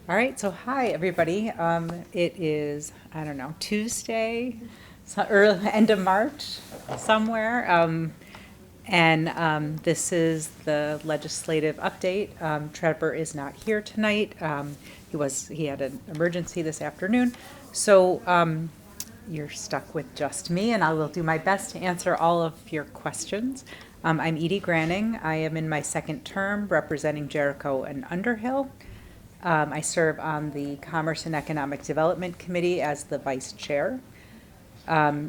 All right, so hi, everybody. It is, I don't know, Tuesday, so early, end of March, somewhere. And this is the legislative update. Trevor is not here tonight. He had an emergency this afternoon. So you're stuck with just me, and I will do my best to answer all of your questions. I'm Edye Graning. I am in my second term representing Jericho and Underhill. I serve on the Commerce and Economic Development Committee as the vice chair.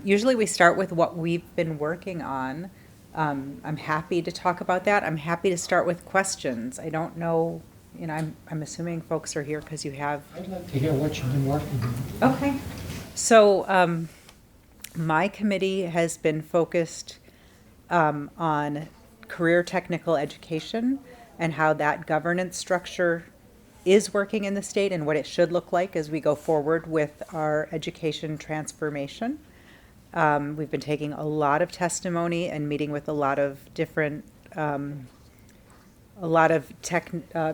Usually we start with what we've been working on. I'm happy to talk about that. I'm happy to start with questions. I don't know, I'm assuming folks are here because you have. I'd like to hear what you've been working on. Okay. So my committee has been focused on career technical education and how that governance structure is working in the state and what it should look like as we go forward with our education transformation. We've been taking a lot of testimony and meeting with a lot of different,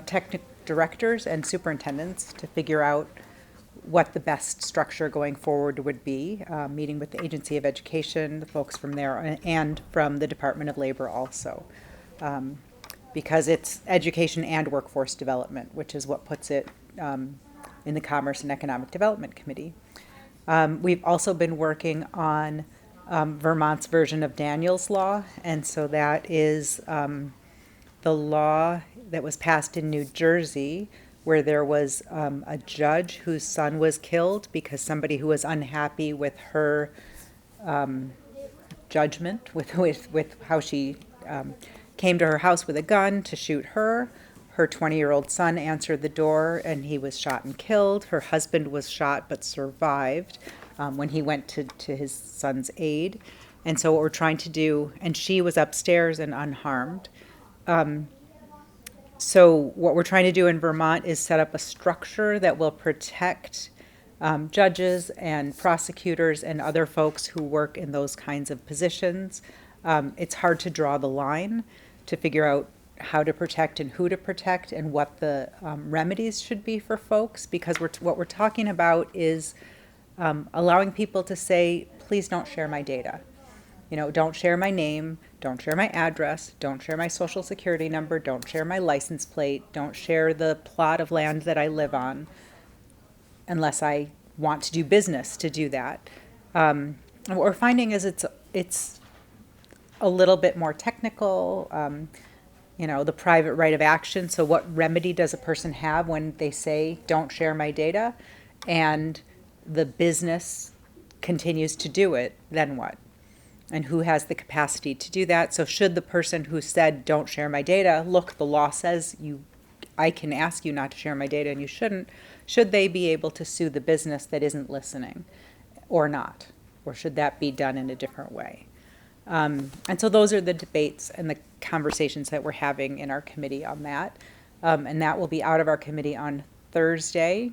technical directors and superintendents to figure out what the best structure going forward would be, meeting with the Agency of Education, the folks from there, and from the Department of Labor also. Because it's education and workforce development, which is what puts it in the Commerce and Economic Development Committee. We've also been working on Vermont's version of Daniel's Law, and so that is the law that was passed in New Jersey, where there was a judge whose son was killed because somebody who was unhappy with her judgment, with how she came to her house with a gun to shoot her. Her 20-year-old son answered the door and he was shot and killed. Her husband was shot but survived when he went to his son's aid. And so what we're trying to do, and she was upstairs and unharmed. So what we're trying to do in Vermont is set up a structure that will protect judges and prosecutors and other folks who work in those kinds of positions. It's hard to draw the line to figure out how to protect and who to protect and what the remedies should be for folks, because what we're talking about is allowing people to say, please don't share my data. Don't share my name, don't share my address, don't share my social security number, don't share my license plate, don't share the plot of land that I live on, unless I want to do business to do that. And what we're finding is it's a little bit more technical, the private right of action. So what remedy does a person have when they say, don't share my data, and the business continues to do it, then what? And who has the capacity to do that? So should the person who said, don't share my data, look, the law says I can ask you not to share my data and you shouldn't, should they be able to sue the business that isn't listening or not? Or should that be done in a different way? And so those are the debates and the conversations that we're having in our committee on that. And that will be out of our committee on Thursday.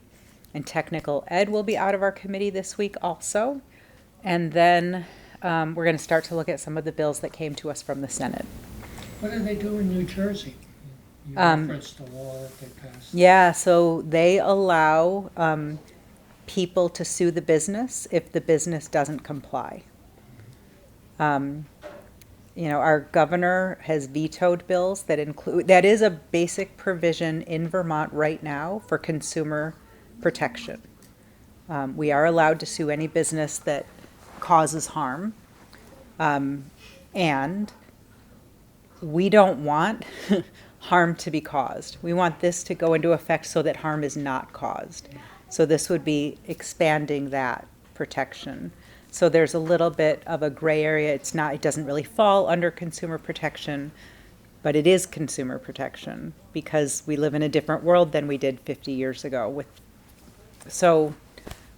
And technical ed will be out of our committee this week also. And then we're going to start to look at some of the bills that came to us from the Senate. What do they do in New Jersey? You referenced the law that they passed. Yeah, so they allow people to sue the business if the business doesn't comply. Our governor has vetoed bills that is a basic provision in Vermont right now for consumer protection. We are allowed to sue any business that causes harm. And we don't want harm to be caused. We want this to go into effect so that harm is not caused. So this would be expanding that protection. So there's a little bit of a gray area. It doesn't really fall under consumer protection, but it is consumer protection because we live in a different world than we did 50 years ago. So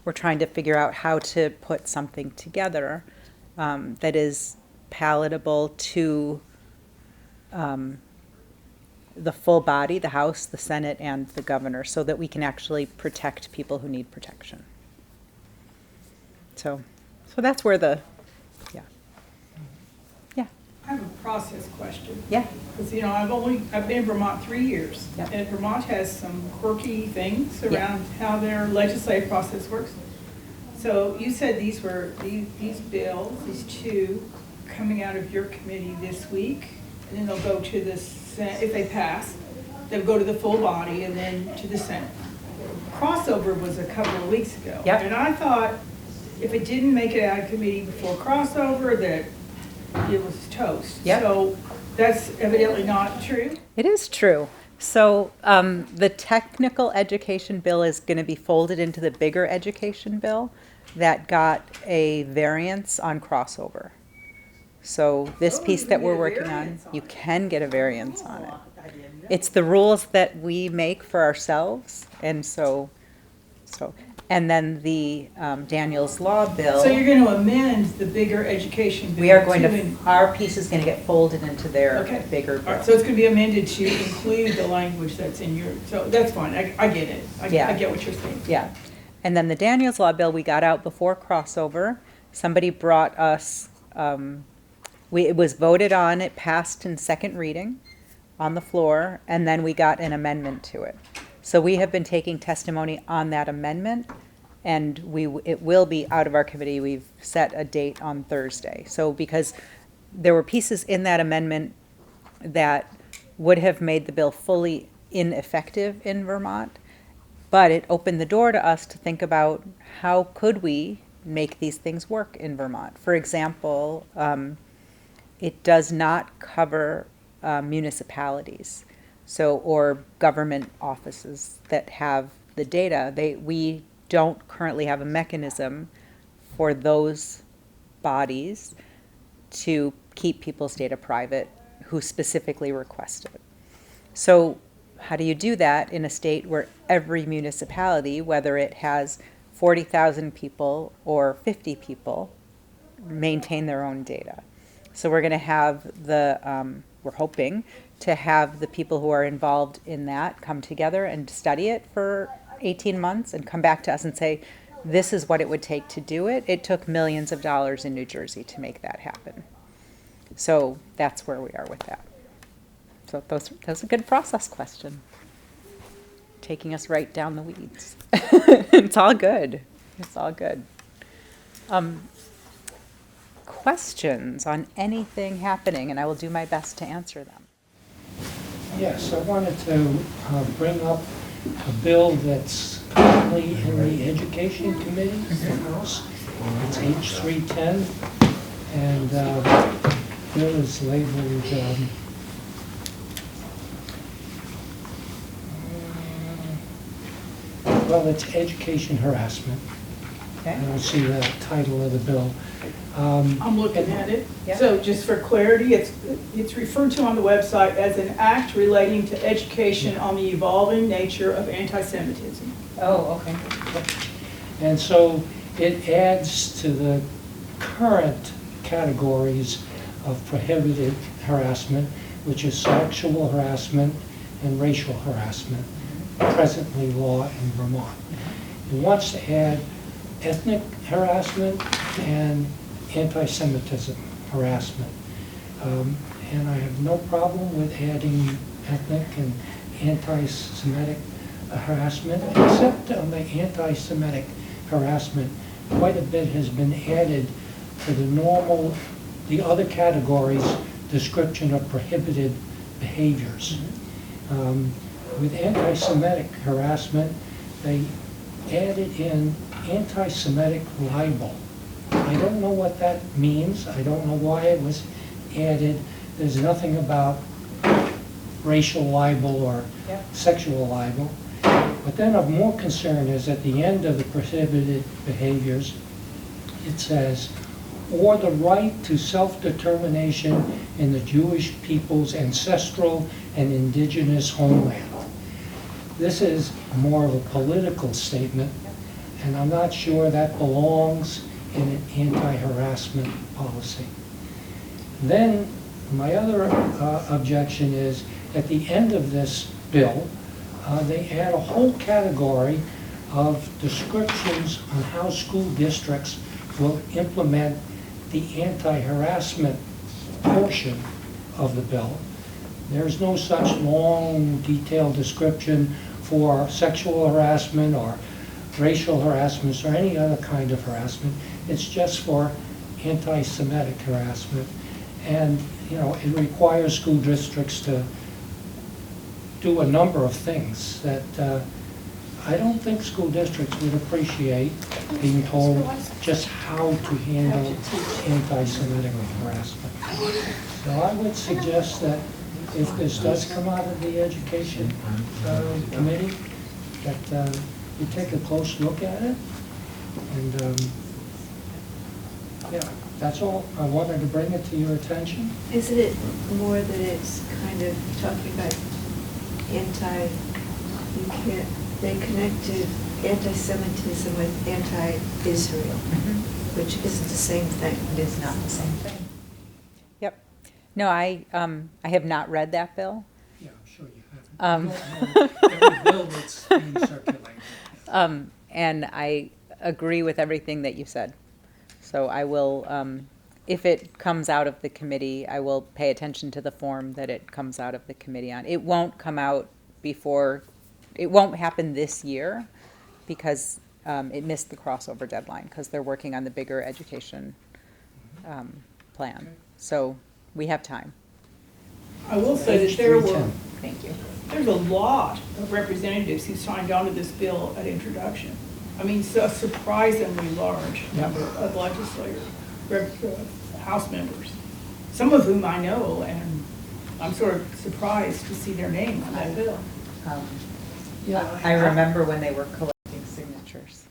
we're trying to figure out how to put something together that is palatable to the full body, the House, the Senate, and the governor, so that we can actually protect people who need protection. So that's where yeah. I have a process question. Yeah. Because, you know, I've been in Vermont 3 years. Yep. And Vermont has some quirky things Yeah. around how their legislative process works. So you said these were, these bills, these two, coming out of your committee this week, and then they'll go to the Senate, if they pass, they'll go to the full body and then to the Senate. Crossover was a couple of weeks ago. Yep. And I thought if it didn't make it out of committee before crossover, that it was toast. Yep. So that's evidently not true. It is true. So the technical education bill is going to be folded into the bigger education bill that got a variance on crossover. So this Oh, piece you that can we're get a working on, variance on you it. can get a variance on it. Oh, I didn't know. It's the rules that we make for ourselves, and so, and then the Daniel's Law bill. So you're going to amend the bigger education bill? We are going to, in- our piece is going to get folded into their Okay. bigger All bill. right, so it's going to be amended to include the language that's in your, so that's fine, I get it. Yeah. I get what you're saying. Yeah. And then the Daniels Law bill, we got out before crossover. Somebody brought us, it was voted on, it passed in second reading on the floor, and then we got an amendment to it. So we have been taking testimony on that amendment, and it will be out of our committee. We've set a date on Thursday. So because there were pieces in that amendment that would have made the bill fully ineffective in Vermont, but it opened the door to us to think about how could we make these things work in Vermont. For example, it does not cover municipalities, so or government offices that have the data. We don't currently have a mechanism for those bodies to keep people's data private who specifically request it. So how do you do that in a state where every municipality, whether it has 40,000 people or 50 people, maintain their own data? So we're going to have we're hoping to have the people who are involved in that come together and study it for 18 months and come back to us and say, this is what it would take to do it. It took millions of dollars in New Jersey to make that happen. So that's where we are with that. So that's a good process question. Taking us right down the weeds. It's all good. It's all good. Questions on anything happening, and I will do my best to answer them. Yes, I wanted to bring up a bill that's currently in the Education Committee in the House. It's H310, and the bill is labeled well, it's education harassment. Okay. I don't see the title of the bill. I'm looking at it. Yeah. So just for clarity, it's referred to on the website as an act relating to education on the evolving nature of anti-Semitism. Oh, okay. And so it adds to the current categories of prohibited harassment, which is sexual harassment and racial harassment, presently law in Vermont. It wants to add ethnic harassment and anti-Semitism harassment. And I have no problem with adding ethnic and anti-Semitic harassment, except on the anti-Semitic harassment, quite a bit has been added to the other categories description of prohibited behaviors. With anti-Semitic harassment, they added in anti-Semitic libel. I don't know what that means. I don't know why it was added. There's nothing about racial libel or sexual libel. But then of more concern is at the end of the prohibited behaviors, it says, or the right to self-determination in the Jewish people's ancestral and indigenous homeland. This is more of a political statement, and I'm not sure that belongs in an anti-harassment policy. Then my other objection is at the end of this bill, they add a whole category of descriptions on how school districts will implement the anti-harassment portion of the bill. There's no such long, detailed description for sexual harassment or racial harassment or any other kind of harassment. It's just for anti-Semitic harassment. And, you know, it requires school districts to do a number of things that I don't think school districts would appreciate being told just how to handle anti-Semitic harassment. So I would suggest that if this does come out of the education committee, that you take a close look at it. And yeah, that's all. I wanted to bring it to your attention. Isn't it more that it's kind of talking about they connected anti-Semitism with anti-Israel, which isn't the same thing. It is not the same thing. Yep. No, I have not read that bill. Yeah, I'm sure you haven't. You don't know every bill that's being circulated. And I agree with everything that you said. So I will, if it comes out of the committee, I will pay attention to the form that it comes out of the committee on. It won't come out it won't happen this year because it missed the crossover deadline because they're working on the bigger education plan. So we have time. I will say that there were, 310. Thank you. there's a lot of representatives who signed on to this bill at introduction. I mean, so a surprisingly large number of House members, some of whom I know, and I'm sort of surprised to see their name on that bill. Yeah, I remember when they were collecting signatures.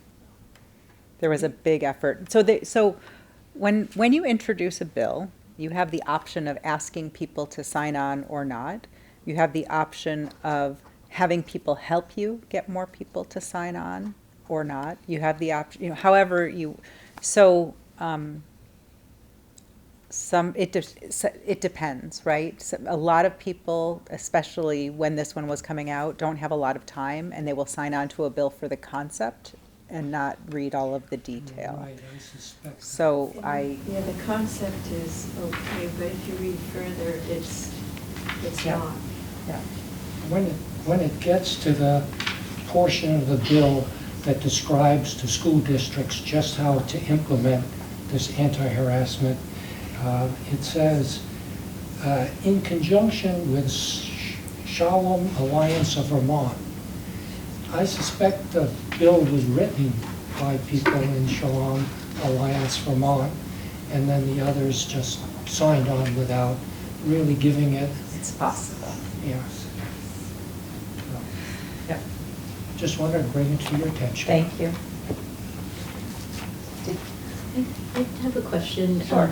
There was a big effort. So when you introduce a bill, you have the option of asking people to sign on or not. You have the option of having people help you get more people to sign on or not. You have the option, however you, so it depends, right? So a lot of people, especially when this one was coming out, don't have a lot of time and they will sign on to a bill for the concept and not read all of the detail. right, I suspect. So Yeah, the concept is okay, but if you read further, it's Yeah. not. Yeah. When it gets to the portion of the bill that describes to school districts just how to implement this anti-harassment, it says, in conjunction with Shalom Alliance of Vermont. I suspect the bill was written by people in Shalom Alliance Vermont, and then the others just signed on without really giving it. It's possible. Yes. So, Yep. just wanted to bring it to your attention. Thank you. I have a question. Sure.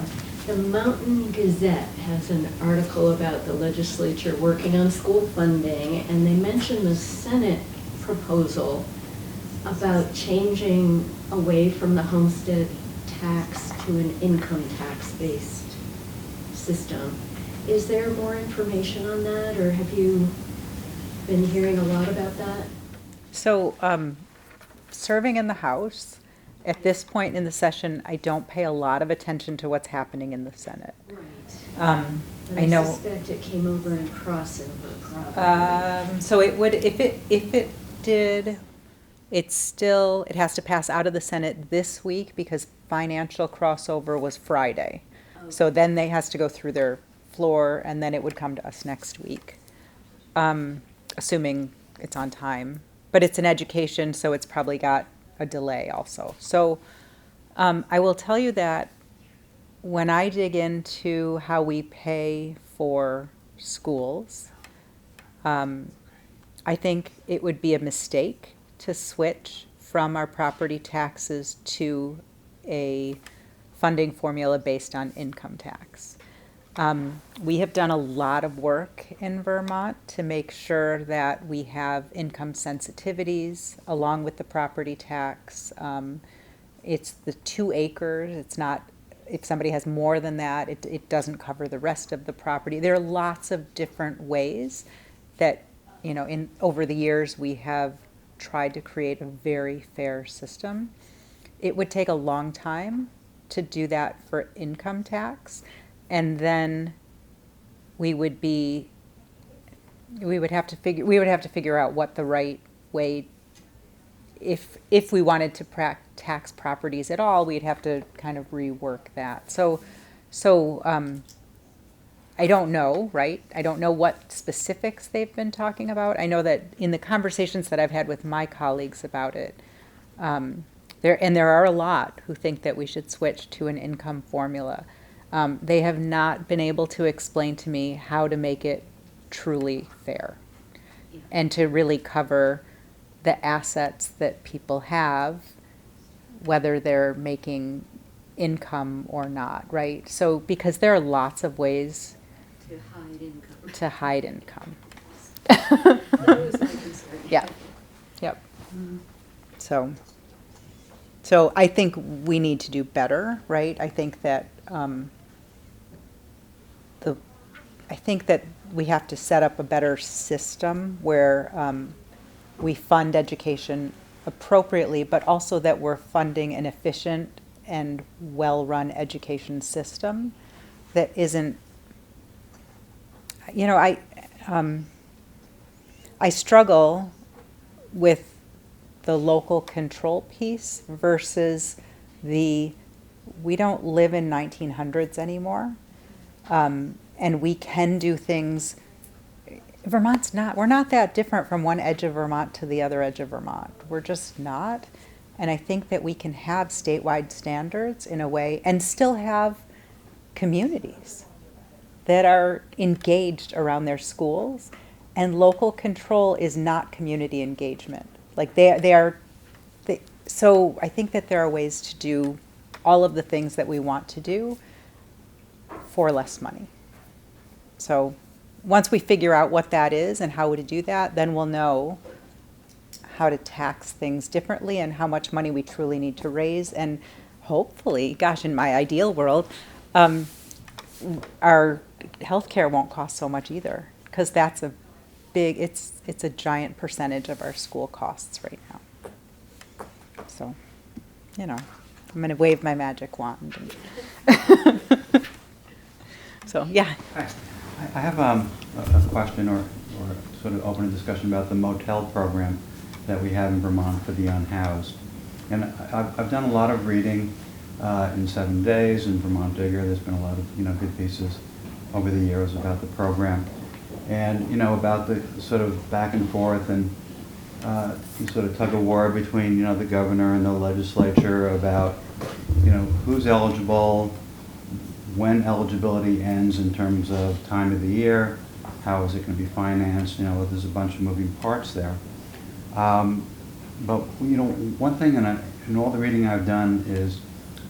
The Mountain Gazette has an article about the legislature working on school funding, and they mention the Senate proposal about changing away from the homestead tax to an income tax-based system. Is there more information on that, or have you been hearing a lot about that? So, serving in the House, at this point in the session, I don't pay a lot of attention to what's happening in the Senate. Right. I know. I suspect it came over in crossover, probably. So it would, if it did, it has to pass out of the Senate this week because financial crossover was Friday. So then they has to go through their floor and then it would come to us next week, assuming it's on time. But it's an education, so it's probably got a delay also. So I will tell you that when I dig into how we pay for schools, I think it would be a mistake to switch from our property taxes to a funding formula based on income tax. We have done a lot of work in Vermont to make sure that we have income sensitivities along with the property tax. It's the 2 acres. It's not, if somebody has more than that, it doesn't cover the rest of the property. There are lots of different ways that, over the years we have tried to create a very fair system. It would take a long time to do that for income tax. And then we would have to figure out what the right way, if we wanted to tax properties at all, we'd have to kind of rework that. So I don't know, right? I don't know what specifics they've been talking about. I know that in the conversations that I've had with my colleagues about it, there are a lot who think that we should switch to an income formula. They have not been able to explain to me how to make it truly fair and to really cover the assets that people have, whether they're making income or not, right? So, because there are lots of ways To hide income. to hide income. That was my concern. Yeah, yep. So I think we need to do better, right? I think that we have to set up a better system where we fund education appropriately, but also that we're funding an efficient and well-run education system that isn't, I struggle with the local control piece versus we don't live in 1900s anymore. And we can do things. We're not that different from one edge of Vermont to the other edge of Vermont. We're just not. And I think that we can have statewide standards in a way and still have communities that are engaged around their schools. And local control is not community engagement. Like so I think that there are ways to do all of the things that we want to do for less money. So once we figure out what that is and how to do that, then we'll know how to tax things differently and how much money we truly need to raise. And hopefully, gosh, in my ideal world, our healthcare won't cost so much either, because that's it's a giant percentage of our school costs right now. So, I'm going to wave my magic wand. So, yeah. Hi. I have a question or sort of open a discussion about the motel program that we have in Vermont for the unhoused. And I've done a lot of reading in 7 Days, in Vermont Digger. There's been a lot of good pieces over the years about the program. And about the sort of back and forth and sort of tug of war between the governor and the legislature about who's eligible, when eligibility ends in terms of time of the year, how is it going to be financed, there's a bunch of moving parts there. But one thing in all the reading I've done is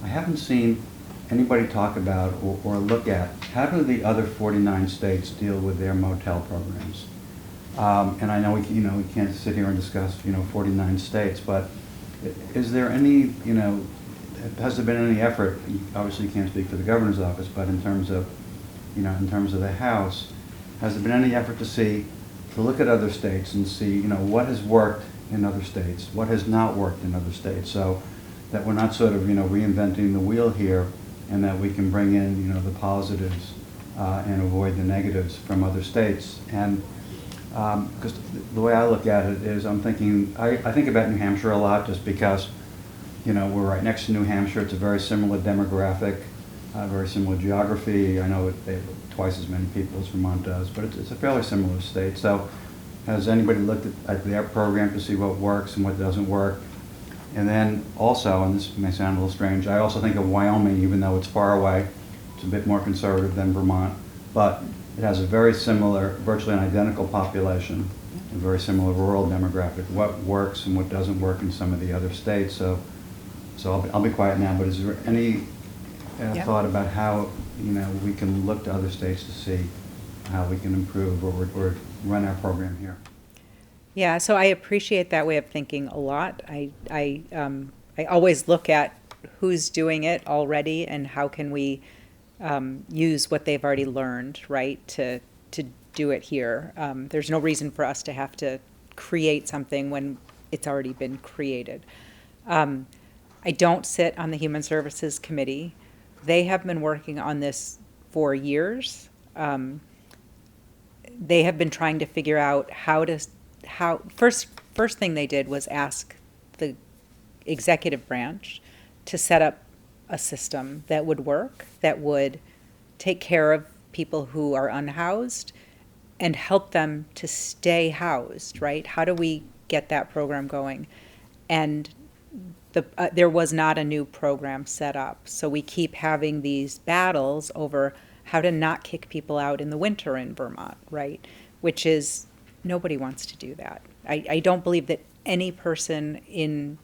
I haven't seen anybody talk about or look at how do the other 49 states deal with their motel programs. And I know we can't sit here and discuss 49 states, but is there any has there been any effort? Obviously, you can't speak for the governor's office, but in terms of the House, has there been any effort to look at other states and see what has worked in other states, what has not worked in other states, so that we're not sort of reinventing the wheel here, and that we can bring in the positives and avoid the negatives from other states. And because the way I look at it is, I think about New Hampshire a lot, just because we're right next to New Hampshire. It's a very similar demographic, very similar geography. I know they have twice as many people as Vermont does, but it's a fairly similar state. So has anybody looked at their program to see what works and what doesn't work? And then also, and this may sound a little strange, I also think of Wyoming, even though it's far away. It's a bit more conservative than Vermont, but it has a very similar, virtually an identical population, a very similar rural demographic. What works and what doesn't work in some of the other states. So I'll be quiet now, but is there any thought about how we can look to other states to see how we can improve or run our program here? Yeah, so I appreciate that way of thinking a lot. I always look at who's doing it already and how can we use what they've already learned, right, to do it here. There's no reason for us to have to create something when it's already been created. I don't sit on the Human Services Committee. They have been working on this for years. They have been trying to figure out first thing they did was ask the executive branch to set up a system that would work, that would take care of people who are unhoused and help them to stay housed, right? How do we get that program going? And there was not a new program set up. So we keep having these battles over how to not kick people out in the winter in Vermont, right? Which is, nobody wants to do that. I don't believe that any person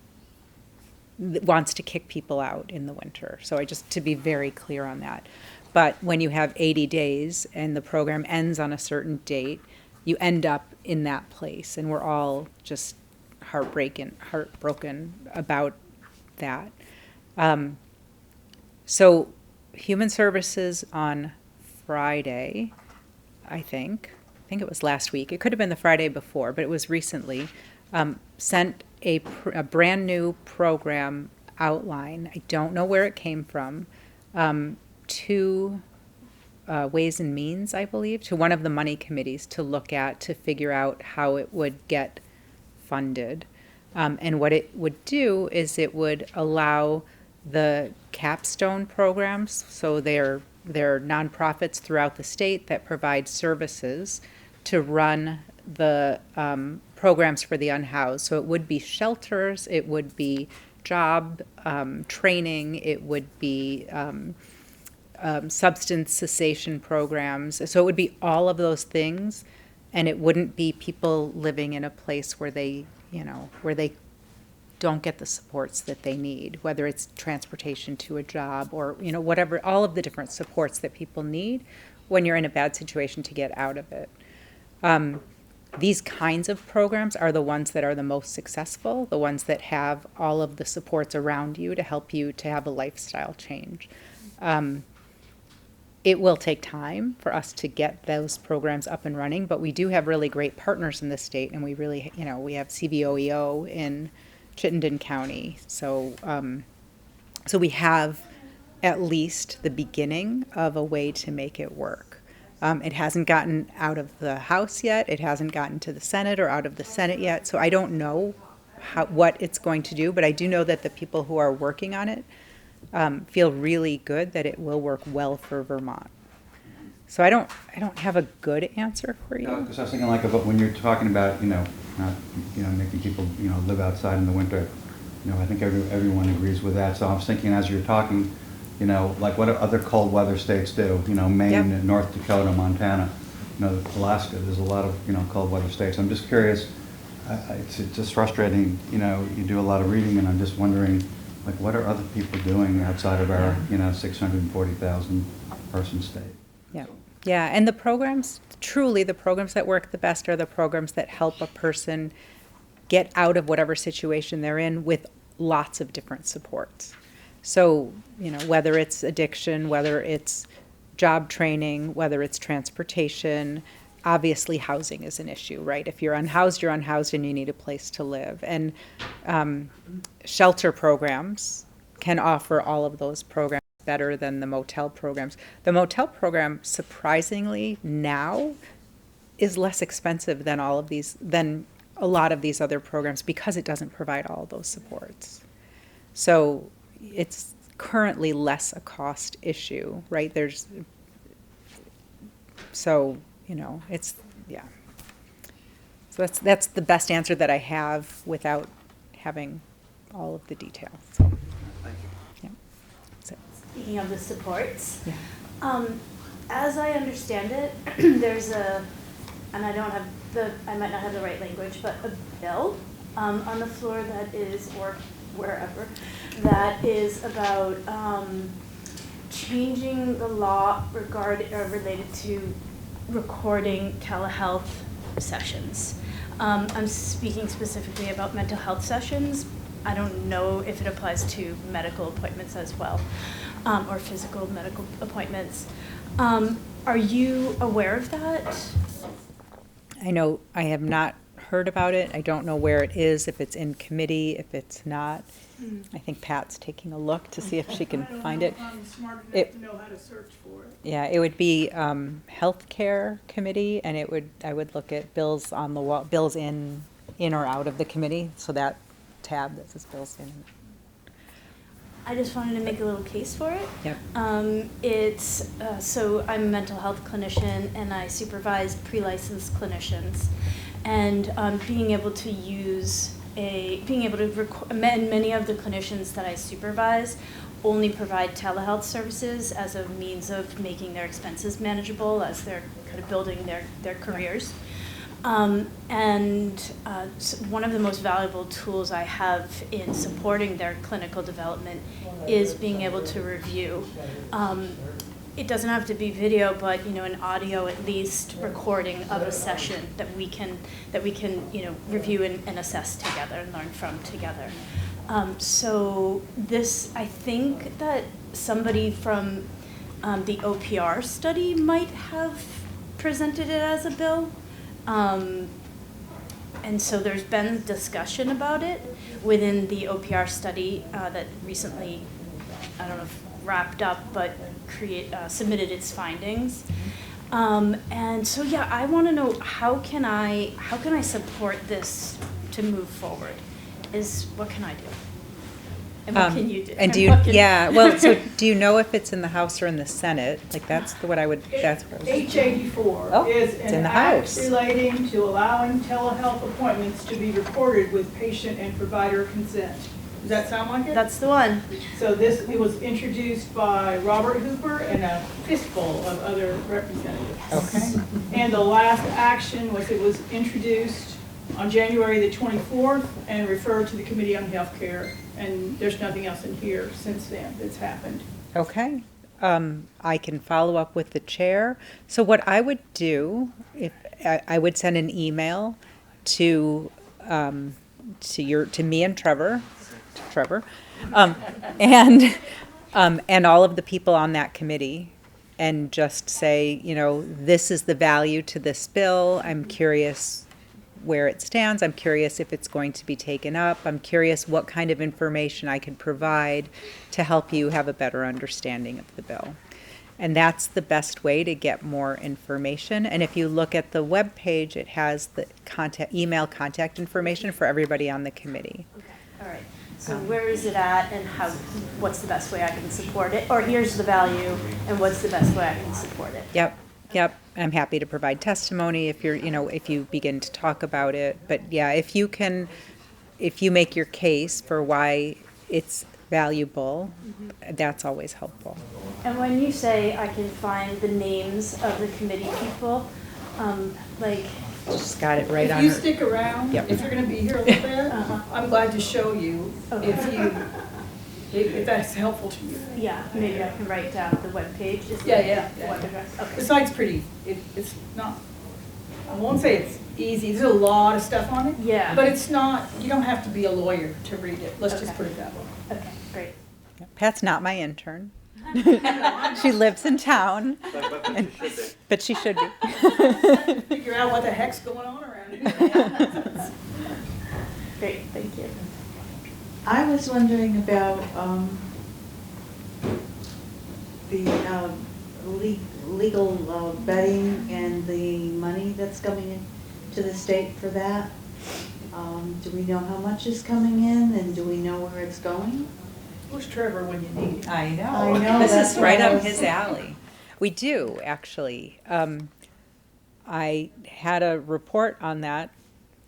wants to kick people out in the winter. So to be very clear on that. But when you have 80 days and the program ends on a certain date, you end up in that place. And we're all just heartbroken about that. So Human Services on Friday, I think it was last week. It could have been the Friday before, but it was recently, sent a brand new program outline. I don't know where it came from, to Ways and Means, I believe, to one of the money committees to look at, to figure out how it would get funded. And what it would do is it would allow the capstone programs, so they're nonprofits throughout the state that provide services, to run the programs for the unhoused. So it would be shelters, it would be job training, it would be substance cessation programs. So it would be all of those things, and it wouldn't be people living in a place where they don't get the supports that they need, whether it's transportation to a job or, whatever, all of the different supports that people need when you're in a bad situation to get out of it. These kinds of programs are the ones that are the most successful, the ones that have all of the supports around you to help you to have a lifestyle change. It will take time for us to get those programs up and running, but we do have really great partners in the state, and we really, we have CVOEO in Chittenden County. So we have at least the beginning of a way to make it work. It hasn't gotten out of the House yet. It hasn't gotten to the Senate or out of the Senate yet. So I don't know what it's going to do, but I do know that the people who are working on it feel really good that it will work well for Vermont. So I don't have a good answer for you. Because I was thinking about when you're talking about, not, making people, live outside in the winter, I think everyone agrees with that. So I was thinking as you're talking, like what do other cold weather states do? Maine, Yep. North Dakota, Montana, Alaska. There's a lot of, cold weather states. I'm just curious. It's just frustrating. You do a lot of reading, and I'm just wondering, like, what are other people doing outside of our, 640,000 person state? Yeah. Yeah, and the programs that work the best are the programs that help a person get out of whatever situation they're in with lots of different supports. So, whether it's addiction, whether it's job training, whether it's transportation, obviously housing is an issue, right? If you're unhoused and you need a place to live. And shelter programs can offer all of those programs better than the motel programs. The motel program, surprisingly, now is less expensive than a lot of these other programs because it doesn't provide all of those supports. So it's currently less a cost issue, right? So that's the best answer that I have without having all of the details. So, Thank you. yeah. So, Speaking of the supports, yeah. as I understand it, there's and I might not have the right language, but a bill on the floor that is, or wherever, that is about changing the law related to recording telehealth sessions. I'm speaking specifically about mental health sessions. I don't know if it applies to medical appointments as well, or physical medical appointments. Are you aware of that? I know I have not heard about it. I don't know where it is, if it's in committee, if it's not. I think Pat's taking a look to see if she can find it. I'm smart enough It- to know how to search for it. Yeah, it would be healthcare committee, and I would look at bills on the wall, bills in or out of the committee, so that tab that says bills in. I just wanted to make a little case for it. Yep. So I'm a mental health clinician and I supervise pre-licensed clinicians. And being able to many of the clinicians that I supervise only provide telehealth services as a means of making their expenses manageable as they're kind of building their careers. So one of the most valuable tools I have in supporting their clinical development is being able to review. It doesn't have to be video, but an audio at least recording of a session that we can review and assess together and learn from together. So this, I think that somebody from the OPR study might have presented it as a bill. And so there's been discussion about it within the OPR study that recently, I don't know if wrapped up, but submitted its findings. And so, yeah, I want to know how can I support this to move forward? What can I do? And what can you do? And do you, so do you know if it's in the House or in the Senate? Like, that's what I would, that's what I was. H-84 Oh, is it's in an the act House. relating to allowing telehealth appointments to be recorded with patient and provider consent. Does that sound like it? That's the one. So it was introduced by Robert Hooper and a fistful of other representatives. Okay. And the last action was it was introduced on January the 24th and referred to the Committee on Healthcare. And there's nothing else in here since then that's happened. Okay. I can follow up with the chair. So what I would do, if I would send an email to me and Trevor, and all of the people on that committee, and just say, this is the value to this bill. I'm curious where it stands. I'm curious if it's going to be taken up. I'm curious what kind of information I can provide to help you have a better understanding of the bill. And that's the best way to get more information. And if you look at the web page, it has the email contact information for everybody on the committee. Okay. All right. So where is it at, and what's the best way I can support it? Or here's the value, and what's the best way I can support it? Yep. I'm happy to provide testimony if if you begin to talk about it. But yeah, if you make your case for why it's valuable, that's always helpful. And when you say I can find the names of the committee people, Just got it right on If you her. stick around, Yep. if you're going to be here a little bit, I'm glad to show you Okay. if that's helpful to you. yeah, maybe I can write down the webpage. Yeah. Web address. The Okay. site's pretty, it's not, I won't say it's easy, there's a lot of stuff on it. Yeah. But it's not, you don't have to be a lawyer to read it, let's just Okay. put it that way. Okay, great. Pat's not my intern. She lives in town, but she should be. Figure out what the heck's going on around here. Great, thank you. I was wondering about the legal betting and the money that's coming in to the state for that. Do we know how much is coming in, and do we know where it's going? Where's Trevor when you need him? I know. I know, This that's is right what I up was- his alley. We do, actually. I had a report on that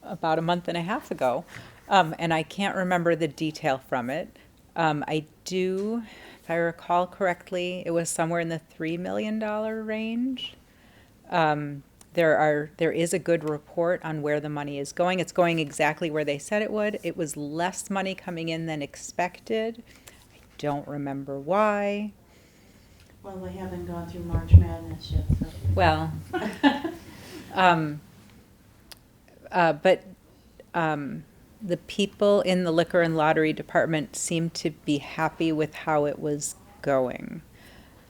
about a month and a half ago, and I can't remember the detail from it. I do, if I recall correctly, it was somewhere in the $3 million range. There is a good report on where the money is going. It's going exactly where they said it would. It was less money coming in than expected. I don't remember why. Well, we haven't gone through March Madness yet, so. Well, the people in the liquor and lottery department seemed to be happy with how it was going.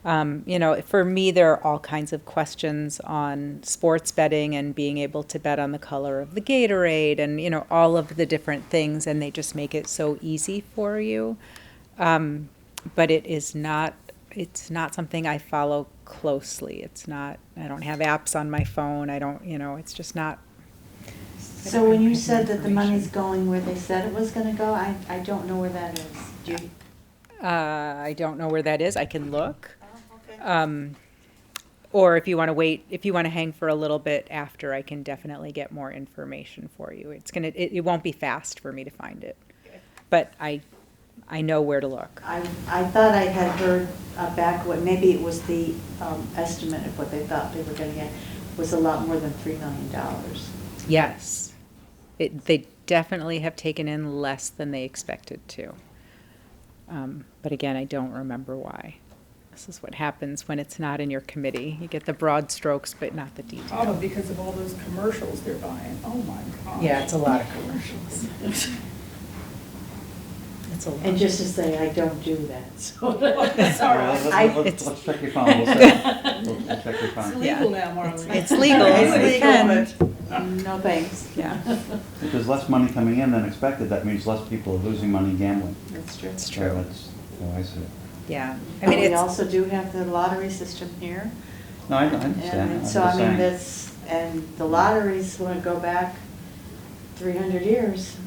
For me, there are all kinds of questions on sports betting and being able to bet on the color of the Gatorade and, all of the different things, and they just make it so easy for you. But it's not something I follow closely. I don't have apps on my phone. It's just not. So when you said that the money's going where they said it was gonna go, I don't know where that is. Do you? I don't know where that is. I can look. Oh, okay. Or if you want to wait, if you want to hang for a little bit after, I can definitely get more information for you. It won't be fast for me to find it, but I know where to look. I thought I had heard back maybe it was the estimate of what they thought they were gonna get was a lot more than $3 million. Yes, they definitely have taken in less than they expected to. But again, I don't remember why. This is what happens when it's not in your committee. You get the broad strokes, but not the detail. Probably because of all those commercials they're buying. Oh, my gosh. Yeah, it's a lot of commercials. It's a lot. And just to say, I don't do that, so. Sorry. Let's check your phone. We'll check your It's phone. legal now, Marlene. It's legal. It's We legal, can. but no thanks. Yeah, If there's less money coming in than expected, that means less people are losing money gambling. That's true. it's So true. that's how I see it. Yeah, We also do have the lottery system here. No, I understand. And I'm so, just I mean, saying. and the lotteries want to go back 300 years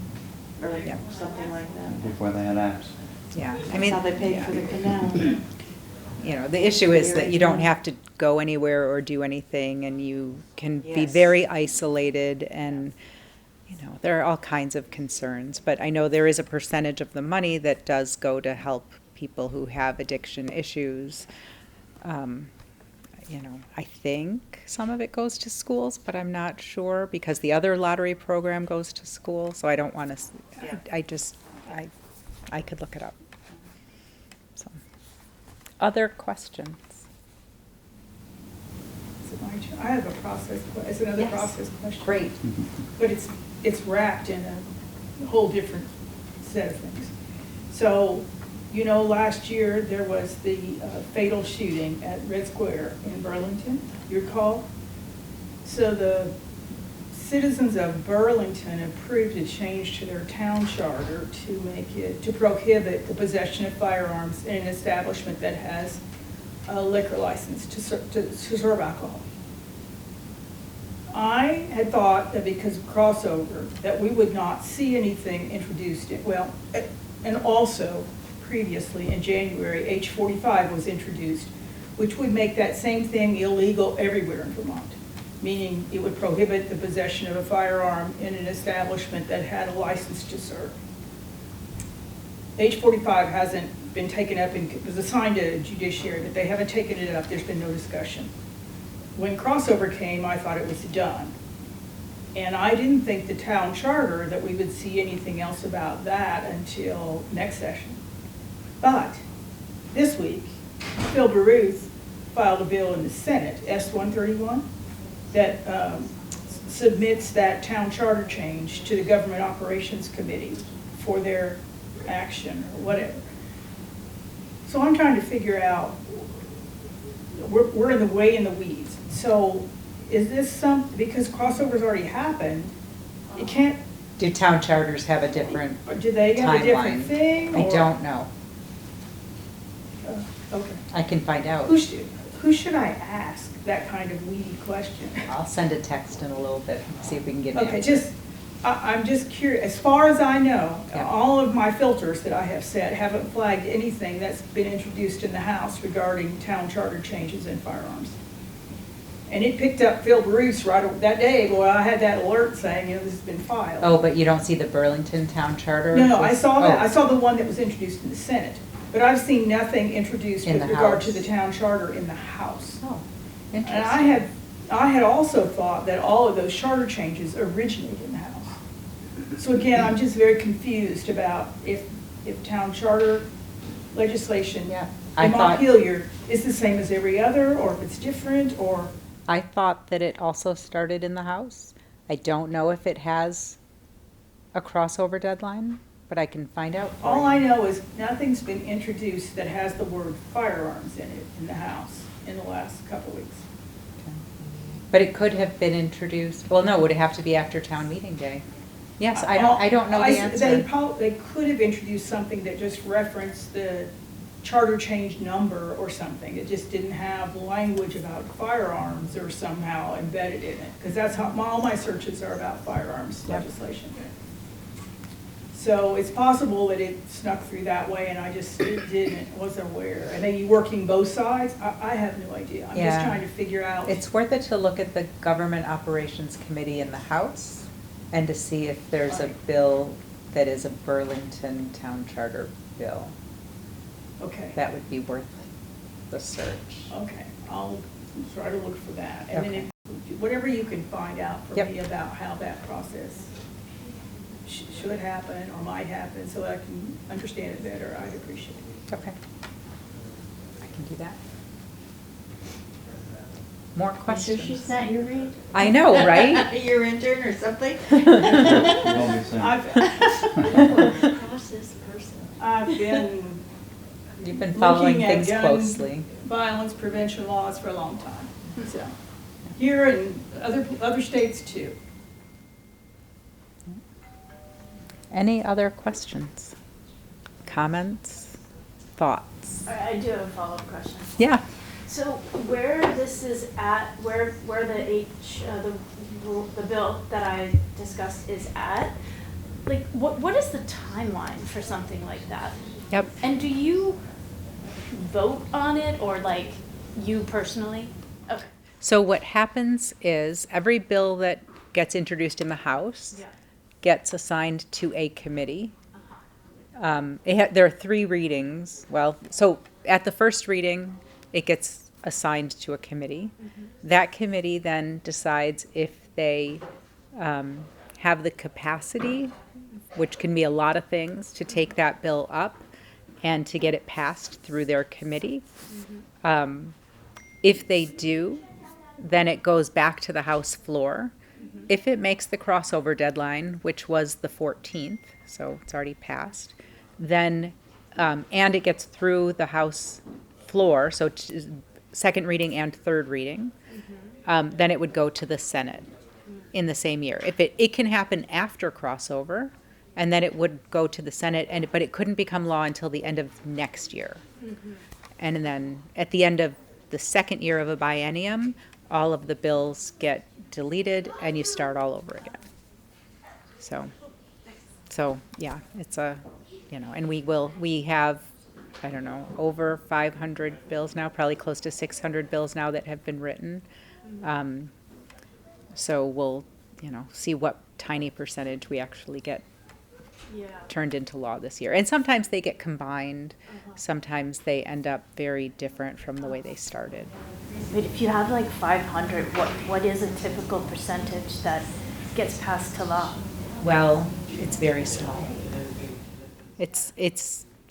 or Yeah. something like that. Before they had apps. yeah. That's how they paid for the canal. The issue is that you don't have to go anywhere or do anything, and you can be Yes. very isolated, and, there are all kinds of concerns. But I know there is a percentage of the money that does go to help people who have addiction issues. I think some of it goes to schools, but I'm not sure, because the other lottery program goes to school, so I don't want to, Yeah. I could look it up. So, other questions? Is it my turn? I have it's another Yes. process question. Great. But it's wrapped in a whole different set of things. So, last year there was the fatal shooting at Red Square in Burlington, you recall? So the citizens of Burlington approved a change to their town charter to prohibit the possession of firearms in an establishment that has a liquor license to serve alcohol. I had thought that because of crossover, that we would not see anything introduced, and also previously in January, H-45 was introduced, which would make that same thing illegal everywhere in Vermont, meaning it would prohibit the possession of a firearm in an establishment that had a license to serve. H-45 hasn't been taken up, it was assigned to judiciary, but they haven't taken it up, there's been no discussion. When crossover came, I thought it was done. And I didn't think the town charter that we would see anything else about that until next session. But this week, Phil Baruth filed a bill in the Senate, S-131, that submits that town charter change to the Government Operations Committee for their action or whatever. So I'm trying to figure out, we're way in the weeds. So is this because crossover's already happened, it can't, Do town charters have a different or do they have a different timeline? thing? I or- don't know. Okay. I can find out. Who should I ask that kind of weedy question? I'll send a text in a little bit, see if we can get an Okay, answer. I'm just curious, as far as I know, Yeah. all of my filters that I have set haven't flagged anything that's been introduced in the House regarding town charter changes in firearms. And it picked up Phil Bruce that day, boy, I had that alert saying, this has been filed. Oh, but you don't see the Burlington Town Charter? No, I saw that, Oh. I saw the one that was introduced in the Senate, but I've seen nothing introduced In with the regard to House. the town charter in the House. Oh, And interesting. I had also thought that all of those charter changes originated in the House. So again, I'm just very confused about if town charter legislation Yeah, I in thought- Montpelier is the same as every other, or if it's different, or, I thought that it also started in the House. I don't know if it has a crossover deadline, but I can find out for All you. I know is nothing's been introduced that has the word firearms in it in the House in the last couple weeks. But it could have been introduced, well, no, would it have to be after town meeting day? Yes, I don't know the answer. They could have introduced something that just referenced the charter change number or something. It just didn't have language about firearms or somehow embedded in it. Because that's how, all my searches are about firearms Yep. legislation. So it's possible that it snuck through that way and I just wasn't aware. And maybe working both sides, I have no idea. I'm just Yeah. trying to figure out. It's worth it to look at the Government Operations Committee in the House and to see if there's a Right. bill that is a Burlington Town Charter bill. Okay. That would be worth the search. Okay, I'll try to look for that. And then Okay. whatever you can find out for Yep. me about how that process should happen or might happen so I can understand it better, I'd appreciate it. Okay. I can do that. More So questions? she's not your read? I know, right? Your intern or something? Well, we say. Process person. I've been You've been following looking at things gun closely. violence prevention laws for a long time, so. Here and other states too. Any other questions? Comments? Thoughts? I do have a follow-up question. Yeah. So where this is at, where the bill that I discussed is at, like, what is the timeline for something like that? Yep. And do you vote on it, or like, you personally? Okay. So what happens is every bill that gets introduced in the House gets assigned to a committee. There are 3 readings. Well, so at the first reading, it gets assigned to a committee. That committee then decides if they have the capacity, which can be a lot of things, to take that bill up and to get it passed through their committee. If they do, then it goes back to the House floor. If it makes the crossover deadline, which was the 14th, so it's already passed, then, and it gets through the House floor, so second reading and third reading, then it would go to the Senate in the same year. If it can happen after crossover, and then it would go to the Senate, but it couldn't become law until the end of next year. And then at the end of the second year of a biennium, all of the bills get deleted and you start all over again. So yeah, it's and we have, I don't know, over 500 bills now, probably close to 600 bills now that have been written. So we'll, see what tiny percentage we actually get turned into law this year. And sometimes they get combined. Sometimes they end up very different from the way they started. But if you have like 500, what is a typical percentage that gets passed to law? Well, it's very small.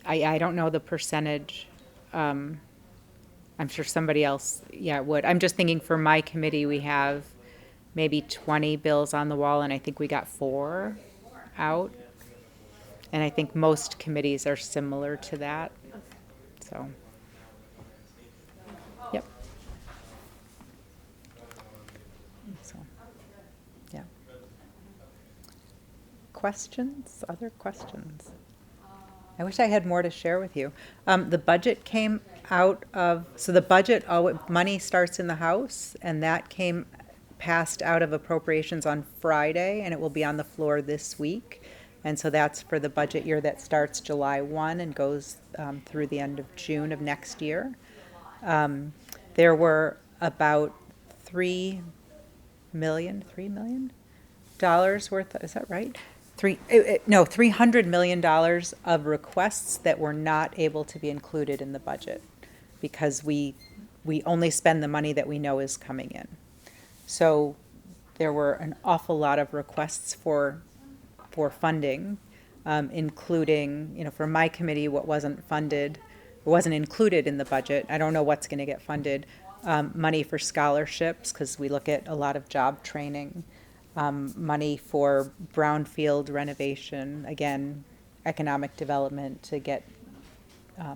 I don't know the percentage. I'm sure somebody else, would. I'm just thinking for my committee, we have maybe 20 bills on the wall, and I think we got 4 out. And I think most committees are similar to that. So, yep. So, yeah. Questions? Other questions? I wish I had more to share with you. The budget came out of, so the budget, money starts in the House, and that passed out of appropriations on Friday, and it will be on the floor this week. And so that's for the budget year that starts July 1 and goes through the end of June of next year. There were about $3 million worth, is that right? $300 million of requests that were not able to be included in the budget because we only spend the money that we know is coming in. So there were an awful lot of requests for funding, including, for my committee, what wasn't funded, wasn't included in the budget. I don't know what's going to get funded. Money for scholarships, because we look at a lot of job training. Money for brownfield renovation. Again, economic development to get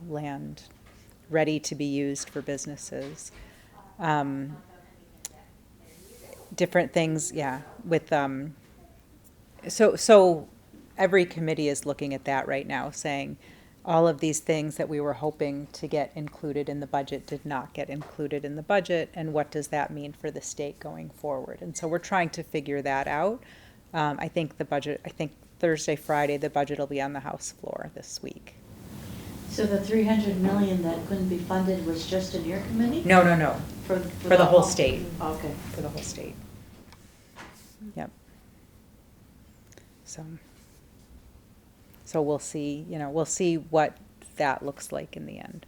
land ready to be used for businesses. Different things, yeah, with, so every committee is looking at that right now, saying all of these things that we were hoping to get included in the budget did not get included in the budget, and what does that mean for the state going forward? And so we're trying to figure that out. I think Thursday, Friday, the budget will be on the House floor this week. So the 300 million that couldn't be funded was just in your committee? No. For For the whole state. Okay. For the whole state. Yep. So we'll see, we'll see what that looks like in the end.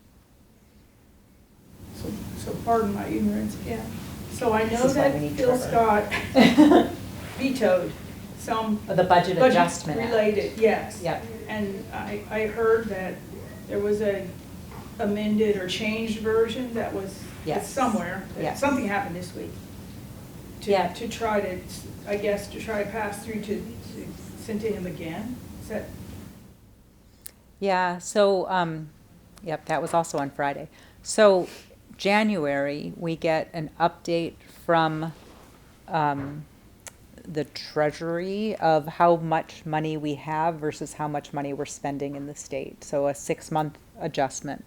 So pardon my ignorance again. So I know This is why we that need Phil Trevor. Scott vetoed some The budget adjustment act. related, yes. Yep. And I heard that there was a amended or changed version that was Yes. somewhere. Yes. Something happened this week. Yeah. To try to, I guess, to try to pass through to send to him again. Is that? Yeah, so, yep, that was also on Friday. So January, we get an update from the Treasury of how much money we have versus how much money we're spending in the state. So a 6-month adjustment.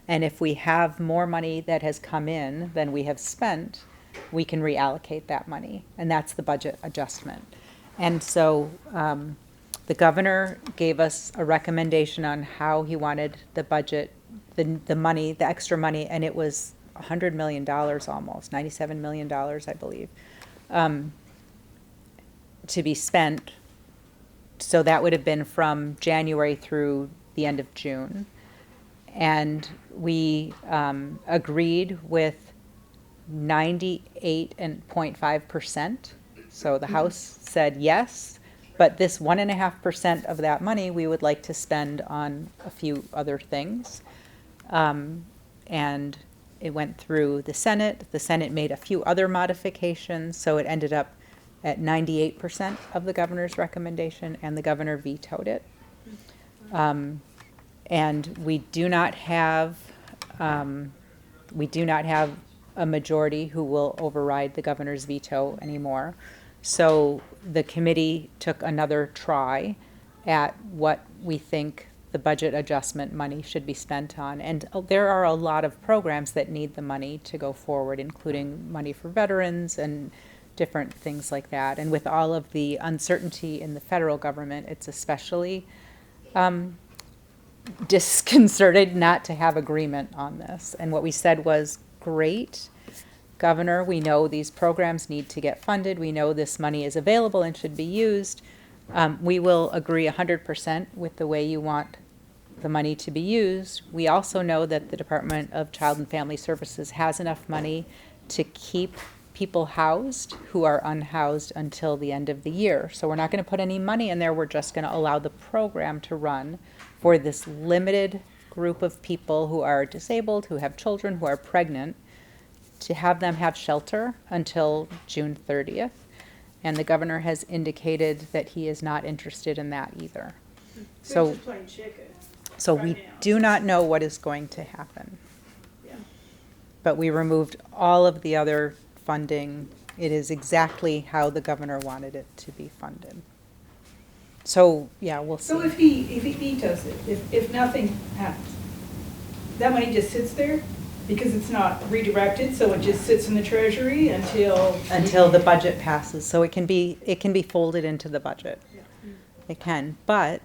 And if we have more money that has come in than we have spent, we can reallocate that money. And that's the budget adjustment. And so the governor gave us a recommendation on how he wanted the budget, the money, the extra money, and it was $100 million almost, $97 million, I believe, to be spent. So that would have been from January through the end of June. And we agreed with 98.5%. So the House said yes, but this 1.5% of that money we would like to spend on a few other things. And it went through the Senate. The Senate made a few other modifications, so it ended up at 98% of the governor's recommendation, and the governor vetoed it. And we do not have a majority who will override the governor's veto anymore. So the committee took another try at what we think the budget adjustment money should be spent on. And there are a lot of programs that need the money to go forward, including money for veterans and different things like that. And with all of the uncertainty in the federal government, it's especially disconcerted not to have agreement on this. And what we said was, great, Governor, we know these programs need to get funded. We know this money is available and should be used. We will agree 100% with the way you want the money to be used. We also know that the Department of Child and Family Services has enough money to keep people housed who are unhoused until the end of the year. So we're not going to put any money in there. We're just going to allow the program to run for this limited group of people who are disabled, who have children, who are pregnant, to have them have shelter until June 30th. And the governor has indicated that he is not interested in that either. So Just playing chicken. So right we now. do not know what is going to happen. Yeah. But we removed all of the other funding. It is exactly how the governor wanted it to be funded. So, yeah, we'll see. So if he vetoes it, if nothing happens, that money just sits there because it's not redirected, so it just sits in the treasury until Until the budget passes, so it can be folded into the budget. It can, but,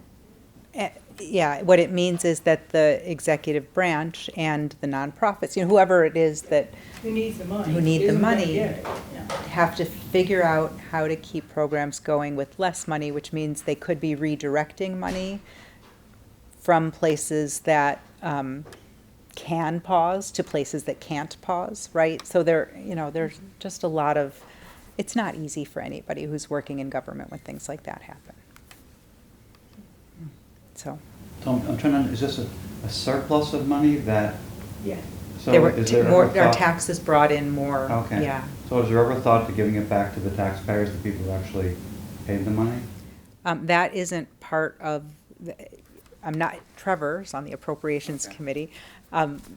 yeah, what it means is that the executive branch and the nonprofits, whoever it is that who needs the money? Who need the isn't gonna money. get it. Yeah. have to figure out how to keep programs going with less money, which means they could be redirecting money from places that can pause to places that can't pause, right? So there's just a lot of, it's not easy for anybody who's working in government when things like that happen. So. So I'm trying to, is this a surplus of money that, Yeah. so There were is there more, ever our thought? taxes brought in more, Okay. yeah. So is there ever thought to giving it back to the taxpayers, the people who actually paid the money? That isn't part of, I'm not, Trevor's on the Appropriations Committee.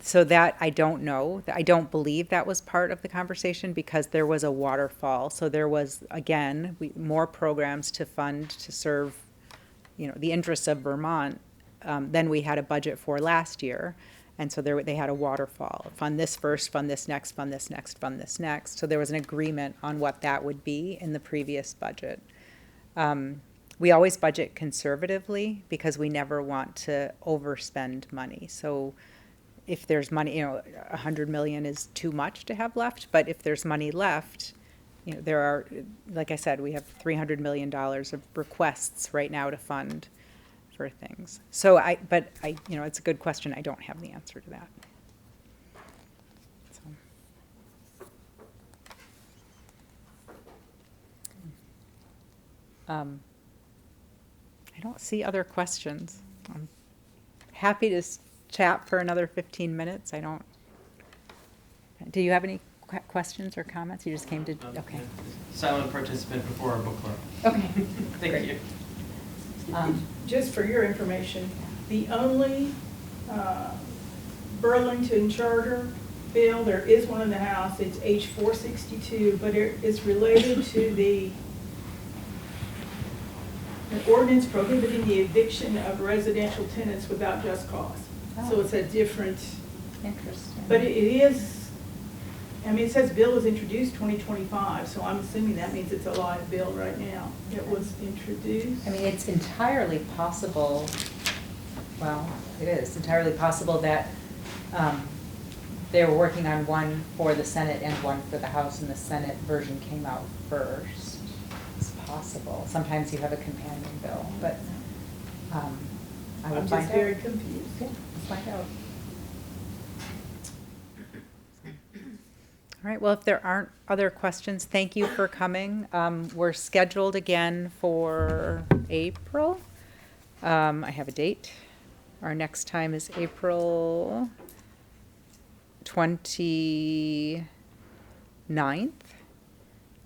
So that I don't know. I don't believe that was part of the conversation because there was a waterfall. So there was, again, more programs to fund to serve, the interests of Vermont than we had a budget for last year. And so they had a waterfall. Fund this first, fund this next, fund this next, fund this next. So there was an agreement on what that would be in the previous budget. We always budget conservatively because we never want to overspend money. So if there's money, $100 million is too much to have left, but if there's money left, there are, like I said, we have $300 million of requests right now to fund for things. So it's a good question. I don't have the answer to that. So. I don't see other questions. I'm happy to chat for another 15 minutes. Do you have any questions or comments? You just came to, okay. Silent participant before our book club. Okay. Thank Great. you. Just for your information, the only Burlington charter bill, there is one in the House, it's H 462, but it is related to the ordinance prohibiting the eviction of residential tenants without just cause. So it's a different, Interesting. but it is, it says bill was introduced 2025, so I'm assuming that means it's a live bill right now. It was introduced. It's entirely possible, it is entirely possible that they were working on one for the Senate and one for the House, and the Senate version came out first. It's possible. Sometimes you have a companion bill, but I will I'm find just out. very confused. Yeah, we'll find out. All right, well, if there aren't other questions, thank you for coming. We're scheduled again for April. I have a date. Our next time is April 29th,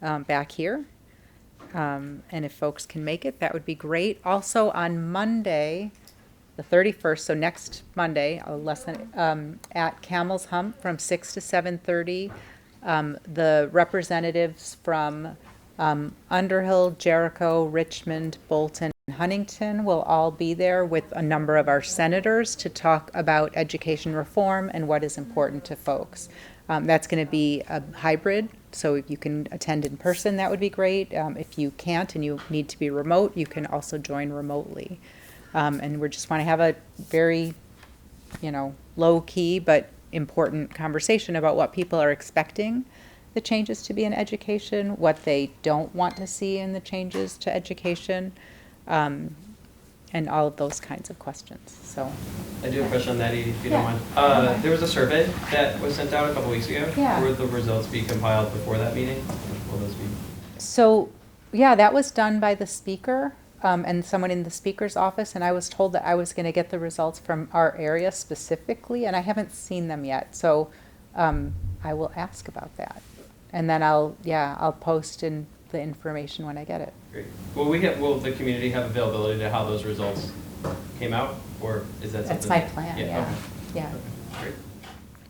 back here. And if folks can make it, that would be great. Also on Monday, the 31st, so next Monday, at Camel's Hump from 6 to 7:30, the representatives from Underhill, Jericho, Richmond, Bolton, and Huntington will all be there with a number of our senators to talk about education reform and what is important to folks. That's going to be a hybrid, so if you can attend in person, that would be great. If you can't and you need to be remote, you can also join remotely. And we just want to have a very, low-key but important conversation about what people are expecting the changes to be in education, what they don't want to see in the changes to education, and all of those kinds of questions. So I do have a question on that, Edie, if you Yeah. don't mind. There was a survey that was sent out a couple weeks ago. Yeah. Will the results be compiled before that meeting? Will those be? So, yeah, that was done by the speaker and someone in the speaker's office, and I was told that I was going to get the results from our area specifically, and I haven't seen them yet. So I will ask about that. And then I'll post in the information when I get it. Great. Will the community have availability to how those results came out, or is that something? That's my plan, yeah. Okay. Yeah. Okay. Great.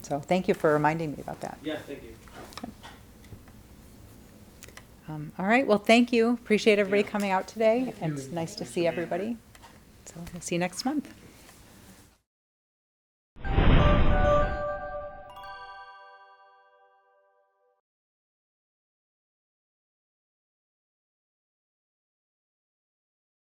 So thank you for reminding me about that. Yeah, thank you. All right, well, thank you. Appreciate everybody Yeah. coming out today, and it's nice to see everybody. So we'll see you next month.